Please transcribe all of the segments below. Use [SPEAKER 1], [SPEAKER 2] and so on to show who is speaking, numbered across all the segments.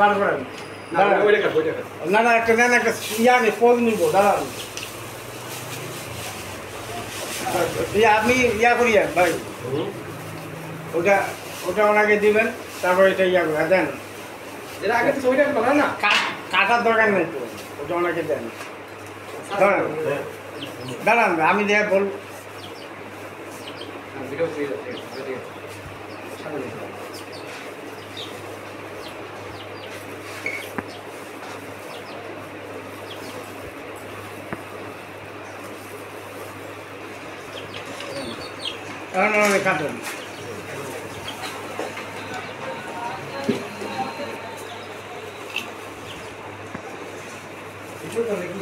[SPEAKER 1] বার করেন না না একটা নেন একটা ইয়া নেই পোজ নিব দাঁড়ান আপনি ইয়া করিয়েন ভাই ওটা ওটা ওনাকে দিবেন তারপরে এটা ইয়া করে দেন
[SPEAKER 2] এর আগে তো ছবিটা করা না
[SPEAKER 1] কাটার দরকার নেই তো ওটা ওনাকে দেন দাঁড়ান দাঁড়ান আমি দেখ বল
[SPEAKER 2] ভিডিও দিয়ে
[SPEAKER 1] এখন কাটেন
[SPEAKER 2] কিছু তো নাকি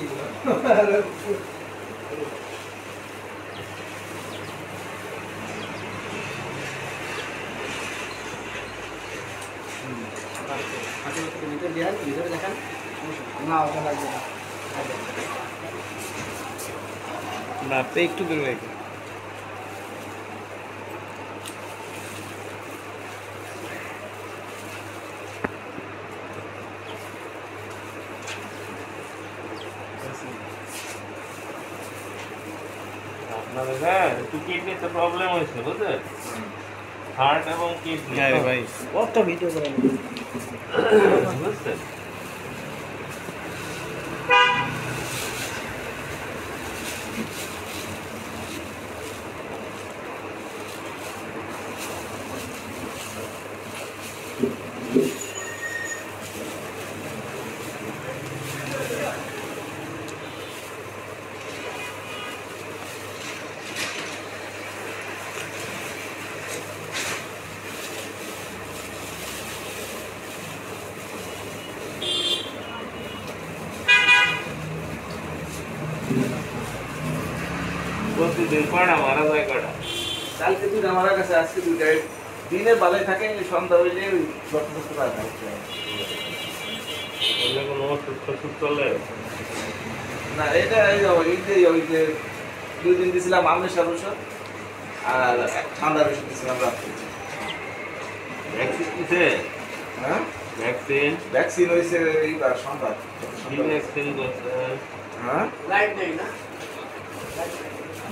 [SPEAKER 2] ভিতরে দেখান
[SPEAKER 1] না ওটা লাগবে না
[SPEAKER 3] না আপনি একটু দূরে রেখে
[SPEAKER 4] আপনাদের একটু কিডনিতে প্রবলেম হয়েছে বুঝলেন হার্ট এবং কিডনি
[SPEAKER 3] আরে ভাই
[SPEAKER 1] কত ভিডিও করেন
[SPEAKER 4] বুঝছেন প্রতিদিন কয়টা মারা যায় কয়টা
[SPEAKER 2] কালকে দুইটা মারা গেছে আজকে দুইটা দিনে ভালোই থাকে সন্ধ্যা হইলে ওই গর্ত করতে পারে না
[SPEAKER 4] অন্য কোনো ওষুধ টষুধ চলে
[SPEAKER 2] না এটা ওই যে 2 দিন দিয়েছিলাম আমেশার ওষুধ আর ঠান্ডার ওষুধ দিয়েছিলাম রাত্রে
[SPEAKER 4] ভ্যাকসিন দিছে
[SPEAKER 2] হ্যাঁ
[SPEAKER 4] ভ্যাকসিন
[SPEAKER 2] ভ্যাকসিন হয়েছে এইবার সন্ধ্যা
[SPEAKER 4] কি ভ্যাকসিন করছে
[SPEAKER 2] হ্যাঁ
[SPEAKER 1] লাইট নেই না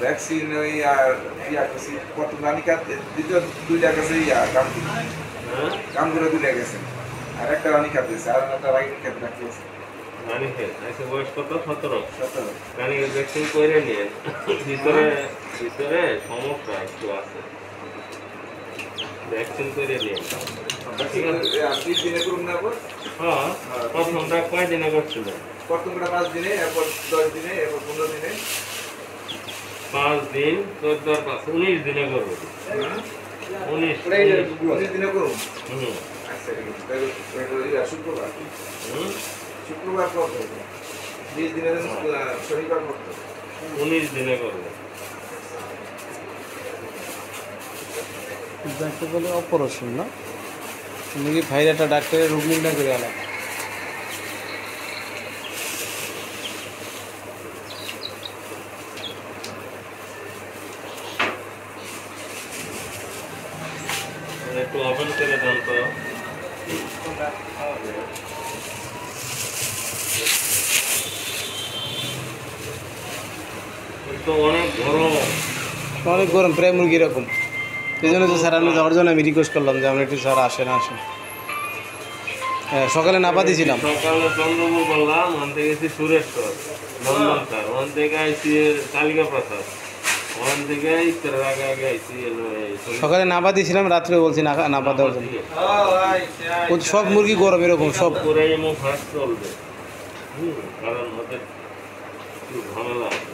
[SPEAKER 2] ভ্যাকসিন ওই আর ইয়া করছি কত রানিকা দ্বিতীয় দুইটা গেছে ইয়া
[SPEAKER 4] হ্যাঁ
[SPEAKER 2] কামগুলো দুইটা গেছে আর একটা রানিকা দিয়েছে আর একটা রানিকা রাখতেছে
[SPEAKER 4] রানীকে আচ্ছা বয়স কত 17
[SPEAKER 2] সতেরো
[SPEAKER 4] রানীকে ভ্যাকসিন করে নিয়ে ভিতরে ভিতরে সমস্যা একটু আছে ভ্যাকসিন করে নিয়ে
[SPEAKER 2] ভ্যাকসিন 20 দিনে করুন না পর
[SPEAKER 4] হ্যাঁ প্রথমটা কয় দিনে করছিলেন
[SPEAKER 2] প্রথমটা 5 দিনে এরপর 10 দিনে এরপর 15 দিনে
[SPEAKER 4] 5 দিন 14 আর 5 19 দিনে করবো
[SPEAKER 2] 19 দিনে করুন
[SPEAKER 4] হুম
[SPEAKER 2] আচ্ছা ঠিক আছে শুক্রবার
[SPEAKER 4] হুম
[SPEAKER 2] শুক্রবার করতে 20 দিনের শনিবার করতে
[SPEAKER 4] 19 দিনে করবো
[SPEAKER 3] ডাক্তার বলে অপারেশন না তুমি কি ভাইরা একটা ডাক্তারের রোগ নির্ণয় করে আলা
[SPEAKER 4] একটু ওপেন করে দেন তো তো অনেক গরম
[SPEAKER 3] অনেক গরম প্রায় মুরগি এরকম এই জন্য তো স্যার যাওয়ার জন্য আমি রিকোয়েস্ট করলাম যে আমরা একটু স্যার আসেন আসেন হ্যাঁ সকালে নাপা দিয়েছিলাম
[SPEAKER 4] সকালে চন্দ্রপুর বললাম ওখান থেকে গেছি সুরেশ্বর নন্দনকার ওখান থেকে আইসি কালিকা প্রসাদ ওখান থেকে ইফতারের আগে আগে আইসি
[SPEAKER 3] সকালে নাপা দিয়েছিলাম রাত্রে বলছি নাপা দেওয়ার জন্য ও সব মুরগি গরম এরকম সব
[SPEAKER 4] করে এমন ফার্স্ট চলবে কারণ ওদের একটু ঝামেলা আছে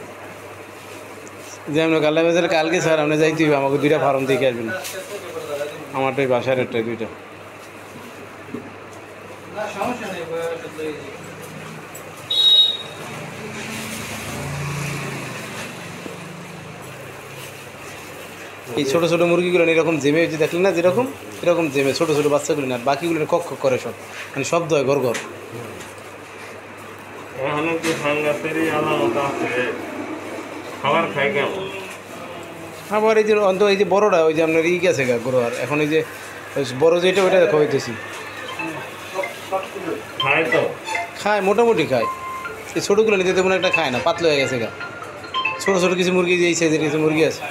[SPEAKER 3] যে আমরা গাল্লা বাজারে কালকে স্যার আমরা যাইতে হবে আমাকে 2টা ফার্ম দেখে আসবেন আমারটাই বাসার একটাই 2টা
[SPEAKER 1] সমস্যা নেই
[SPEAKER 3] এই ছোটো ছোটো মুরগিগুলো এরকম জেমে হয়েছে দেখলেন না যেরকম এরকম জেমে ছোটো ছোটো বাচ্চাগুলো না বাকিগুলো কক কক করে সব মানে শব্দ হয় ঘর ঘর
[SPEAKER 4] এখানে কি ফাঙ্গাসেরই আলামত আছে খাবার খায় কেমন
[SPEAKER 3] আবার এই যে অন্ত এই যে বড়োটা ওই যে আপনার ই গেছে গা গরু আর এখন এই যে বড়ো যেটা ওইটা খাওয়াইতেছি
[SPEAKER 4] খায় তো
[SPEAKER 3] খায়, মোটামুটি খায়। এই ছোটোগুলো নিতে তেমন একটা খায় না, পাতলা হয়ে গেছে গা। ছোটো ছোটো কিছু মুরগি, এই সাইজের কিছু মুরগি আছে।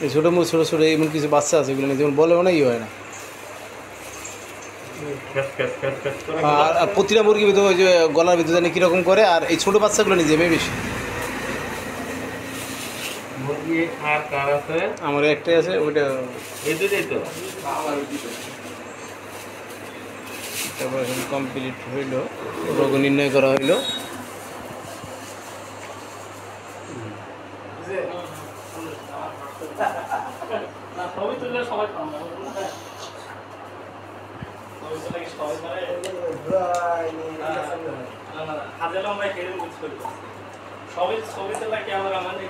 [SPEAKER 3] এই ছোটো ছোটো ছোটো এমন কিছু বাচ্চা আছে, এগুলো নিয়ে যেমন বলেও না, হয় না।
[SPEAKER 4] খ্যাস খ্যাস খ্যাস খ্যাস করে
[SPEAKER 3] আর প্রতিটা মুরগি ভিতরে ওই যে গলার ভিতরে জানি কীরকম করে, আর এই ছোটো বাচ্চাগুলো নিয়ে যাবে বেশি।
[SPEAKER 4] মুরগি আর কার আছে?
[SPEAKER 3] আমার একটাই আছে, ওইটা।
[SPEAKER 4] এই দুটোই তো।
[SPEAKER 3] তারপর এখন কমপ্লিট হইল, রোগ নির্ণয় করা হইল।
[SPEAKER 5] সবাই ছবি তোলা ক্যামেরা মানে